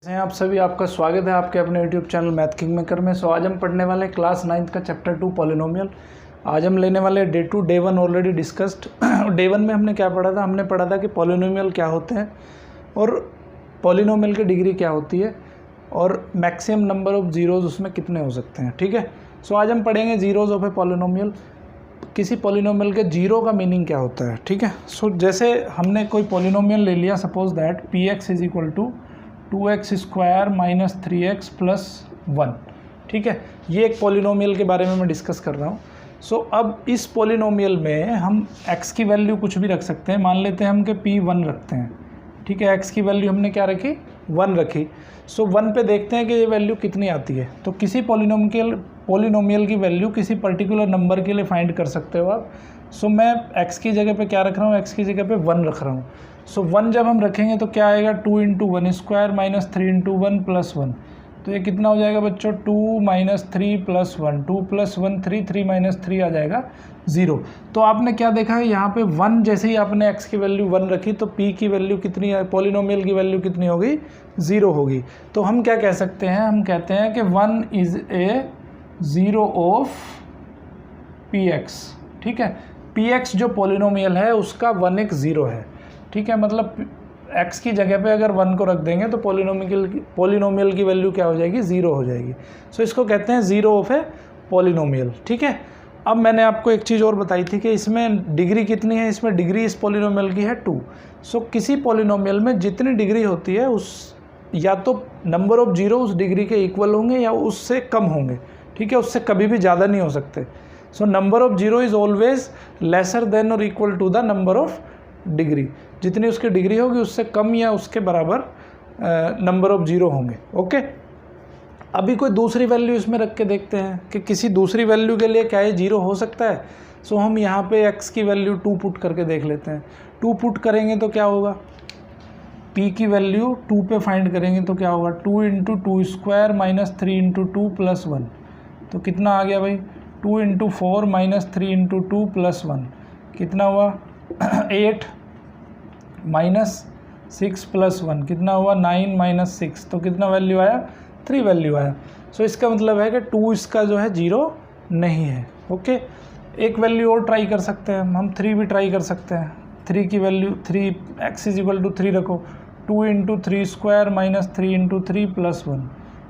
हैं आप सभी, आपका स्वागत है आपके अपने YouTube चैनल मैथ किंगमेकर में। आज हम पढ़ने वाले हैं क्लास 9th का चैप्टर 2 पॉलिनोमियल। आज हम लेने वाले day 2। Day 1 already discussed. Day 1 में हमने क्या पढ़ा था? हमने पढ़ा था कि पॉलिनोमियल क्या होते हैं और पॉलिनोमियल की डिग्री क्या होती है और मैक्सिमम नंबर ऑफ जीरोज़ उसमें कितने हो सकते हैं। ठीक है, आज हम पढ़ेंगे जीरोज़ ऑफ ए पॉलिनोमियल। किसी पॉलिनोमियल के जीरो का मीनिंग क्या होता है। ठीक है, जैसे हमने कोई पॉलिनोमियल ले लिया, suppose that px is equal to 2x square minus 3x plus 1। ठीक है, ये एक पॉलिनोमियल के बारे में मैं डिस्कस कर रहा हूँ। अब इस पॉलिनोमियल में हम x की वैल्यू कुछ भी रख सकते हैं। मान लेते हैं हम कि p1 रखते हैं। ठीक है, x की वैल्यू हमने क्या रखी? 1 रखी। 1 पे देखते हैं कि ये वैल्यू कितनी आती है। तो किसी पॉलिनोमियल की वैल्यू किसी पर्टिकुलर नंबर के लिए फाइंड कर सकते हो आप। मैं x की जगह पे क्या रख रहा हूँ? x की जगह पे 1 रख रहा हूँ। 1 जब हम रखेंगे तो क्या आएगा? 2 into 1 square minus 3 into 1 plus 1। तो ये कितना हो जाएगा बच्चों? 2 माइनस 3 प्लस 1। 2 प्लस 1 3, 3 माइनस 3 आ जाएगा 0। तो आपने क्या देखा है यहाँ पे? 1 जैसे ही आपने x की वैल्यू 1 रखी तो p की वैल्यू कितनी है? पॉलिनोमियल की वैल्यू कितनी होगी? 0 होगी। तो हम क्या कह सकते हैं? हम कहते हैं कि 1 is a zero of px। ठीक है, px जो पॉलिनोमियल है उसका 1 एक ज़ीरो है। ठीक है, मतलब x की जगह पे अगर 1 को रख देंगे तो पॉलिनोमियल की वैल्यू क्या हो जाएगी? 0 हो जाएगी। इसको कहते हैं ज़ीरो ऑफ ए पॉलिनोमियल। ठीक है, अब मैंने आपको एक चीज़ और बताई थी कि इसमें डिग्री कितनी है। इसमें डिग्री इस पॉलिनोमियल की है 2। किसी पॉलिनोमियल में जितनी डिग्री होती है उस या तो नंबर ऑफ जीरो उस डिग्री के इक्वल होंगे या उससे कम होंगे। ठीक है, उससे कभी भी ज़्यादा नहीं हो सकते। Number of zero is always lesser than और equal to the number of degree. जितनी उसकी डिग्री होगी उससे कम या उसके बराबर नंबर ऑफ जीरो होंगे। ओके, अभी कोई दूसरी वैल्यू इसमें रख के देखते हैं कि किसी दूसरी वैल्यू के लिए क्या ये जीरो हो सकता है। हम यहाँ पे x की वैल्यू 2 पुट करके देख लेते हैं। 2 पुट करेंगे तो क्या होगा? p की वैल्यू 2 पे फाइंड करेंगे तो क्या होगा? 2 into 2 square minus 3 into 2 plus 1। तो कितना आ गया भाई? 2 इंटू 4 माइनस 3 इंटू 2 प्लस 1 कितना हुआ? 8 माइनस 6 प्लस 1 कितना हुआ? 9 माइनस 6। तो कितना वैल्यू आया? 3 वैल्यू आया। इसका मतलब है कि 2 इसका जो है जीरो नहीं है। ओके, एक वैल्यू और ट्राई कर सकते हैं हम 3 भी ट्राई कर सकते हैं। 3 की value 3 x is equal to 3 रखो। 2 into 3 square minus 3 into 3 plus 1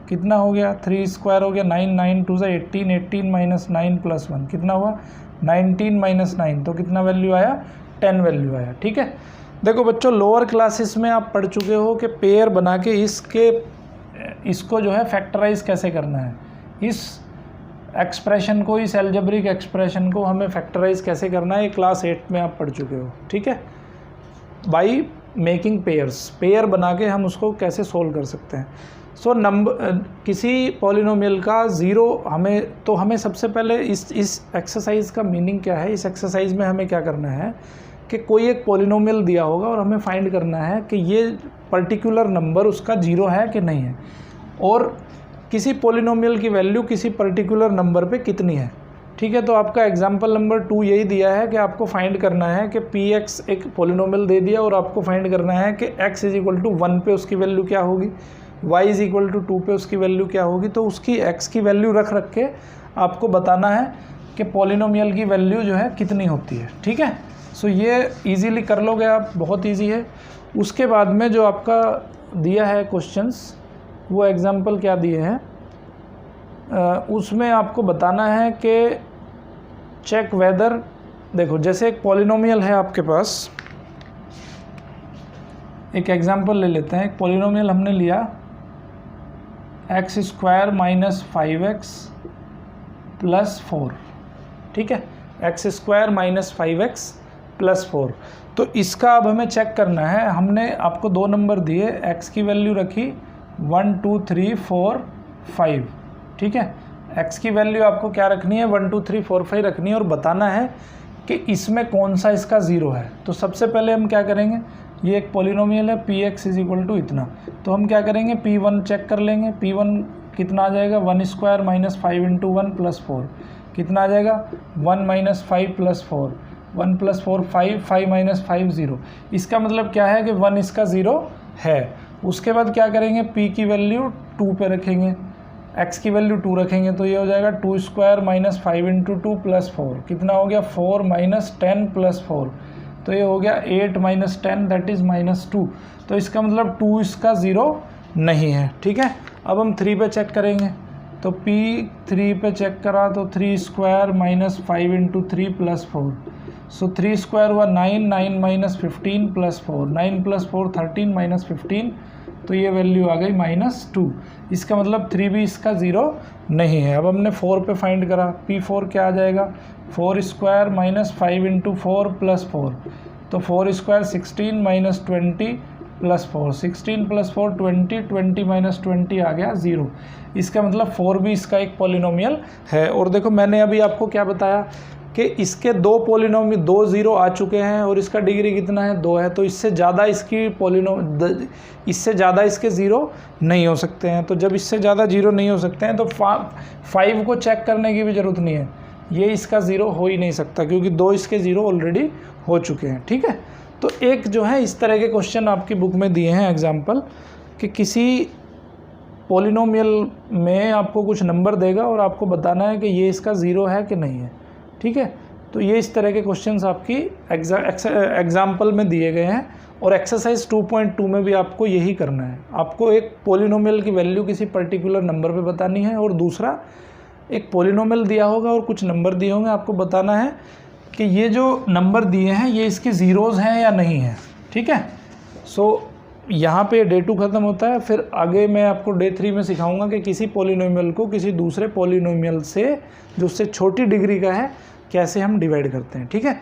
कितना हो गया? 3 स्क्वायर हो गया 9, 9 2 से 18, 18 माइनस 9 प्लस 1 कितना हुआ? 19 माइनस 9। तो कितना वैल्यू आया? 10 वैल्यू आया। ठीक है, देखो बच्चों, लोअर क्लासेस में आप पढ़ चुके हो कि पेयर बना के इसको जो है फैक्टराइज कैसे करना है। इस एक्सप्रेशन को, इस एल्जेब्रिक एक्सप्रेशन को हमें फैक्टराइज कैसे करना है, ये क्लास 8 में आप पढ़ चुके हो। ठीक है, बाई मेकिंग पेयर बना के हम उसको कैसे सोल्व कर सकते हैं। किसी पॉलिनोमियल का ज़ीरो हमें सबसे पहले इस एक्सरसाइज का मीनिंग क्या है। इस एक्सरसाइज में हमें क्या करना है कि कोई एक पॉलिनोमियल दिया होगा और हमें फाइंड करना है कि ये पर्टिकुलर नंबर उसका जीरो है कि नहीं है और किसी पॉलिनोमियल की वैल्यू किसी पर्टिकुलर नंबर पे कितनी है। ठीक है, तो आपका एग्जांपल नंबर 2 यही दिया है कि आपको फाइंड करना है कि px एक पॉलिनोमियल दे दिया और आपको फाइंड करना है कि x इज इक्वल टू 1 पे उसकी वैल्यू क्या होगी, y इज इक्वल टू 2 पे उसकी वैल्यू क्या होगी। तो उसकी x की वैल्यू रख के आपको बताना है कि पॉलिनोमियल की वैल्यू जो है कितनी होती है। ठीक है, ये इजीली कर लोगे आप, बहुत इजी है। उसके बाद में जो आपका दिया है क्वेश्चंस, वो एग्जांपल क्या दिए हैं उसमें आपको बताना है कि चेक वेदर, देखो जैसे एक पॉलिनोमियल है आपके पास, एक एग्जांपल ले लेते हैं। एक पॉलिनोमियल हमने लिया x square minus 5x plus 4। ठीक है, x square minus 5x plus 4। तो इसका अब हमें चेक करना है। हमने आपको 2 नंबर दिए, x की वैल्यू रखी 1 2 3 4 5। ठीक है, x की वैल्यू आपको क्या रखनी है? 1 2 3 4 5 रखनी है और बताना है कि इसमें कौन सा इसका ज़ीरो है। तो सबसे पहले हम क्या करेंगे, ये एक पॉलिनोमियल है px इज इक्वल टू इतना, तो हम क्या करेंगे? p1 चेक कर लेंगे। p1 कितना आ जाएगा? 1 स्क्वायर माइनस 5 इंटू 1 प्लस 4 कितना आ जाएगा? 1 माइनस 5 प्लस 4, 1 प्लस 4 5, 5 माइनस 5 0। इसका मतलब क्या है कि 1 इसका ज़ीरो है। उसके बाद क्या करेंगे, p की वैल्यू 2 पे रखेंगे, x की वैल्यू 2 रखेंगे, तो ये हो जाएगा 2 स्क्वायर माइनस 5 इंटू 2 प्लस 4, कितना हो गया 4 माइनस 10 प्लस 4, तो ये हो गया 8 माइनस 10 दैट इज़ -2। तो इसका मतलब 2 इसका 0 नहीं है, ठीक है। अब हम 3 पे चेक करेंगे, तो p 3 पे चेक करा तो 3 स्क्वायर माइनस 5 इंटू 3 प्लस 4, सो 3 स्क्वायर हुआ 9, 9 माइनस 15 प्लस 4, 9 प्लस 4 13 माइनस 15, तो ये वैल्यू आ गई -2। इसका मतलब 3 भी इसका 0 नहीं है। अब हमने 4 पे फाइंड करा, p4 क्या आ जाएगा, 4 स्क्वायर माइनस 5 इंटू 4 प्लस 4, तो 4 square 16 minus 20 plus 4, 16 plus 4 20, 20 minus 20 आ गया 0। इसका मतलब 4 भी इसका एक पॉलिनोमियल है। और देखो मैंने अभी आपको क्या बताया कि इसके दो पॉलिनोमियल 2 0 आ चुके हैं और इसका डिग्री कितना है, 2 है, तो इससे ज़्यादा इससे ज़्यादा इसके 0 नहीं हो सकते हैं। तो जब इससे ज़्यादा 0 नहीं हो सकते हैं तो 5 को चेक करने की भी ज़रूरत नहीं है, ये इसका 0 हो ही नहीं सकता क्योंकि 2 इसके 0 ऑलरेडी हो चुके हैं, ठीक है। तो एक जो है इस तरह के क्वेश्चन आपकी बुक में दिए हैं एग्जाम्पल, कि किसी पॉलिनोमियल में आपको कुछ नंबर देगा और आपको बताना है कि ये इसका 0 है कि नहीं है, ठीक है। तो ये इस तरह के क्वेश्चंस आपकी एग्जाम्पल में दिए गए हैं। और एक्सरसाइज 2.2 में भी आपको यही करना है, आपको एक पॉलिनोमियल की वैल्यू किसी पर्टिकुलर नंबर पे बतानी है, और दूसरा एक पॉलिनोमियल दिया होगा और कुछ नंबर दिए होंगे, आपको बताना है कि ये जो नंबर दिए हैं ये इसके ज़ीरोज़ हैं या नहीं है, ठीक है। सो यहाँ पे डे 2 ख़त्म होता है। फिर आगे मैं आपको डे 3 में सिखाऊंगा कि किसी पॉलिनोमियल को किसी दूसरे पॉलिनोमियल से जो उससे छोटी डिग्री का है कैसे हम डिवाइड करते हैं, ठीक है।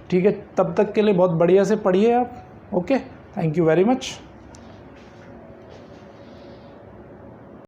ठीक है, तब तक के लिए बहुत बढ़िया से पढ़िए आप। Okay, thank you very much.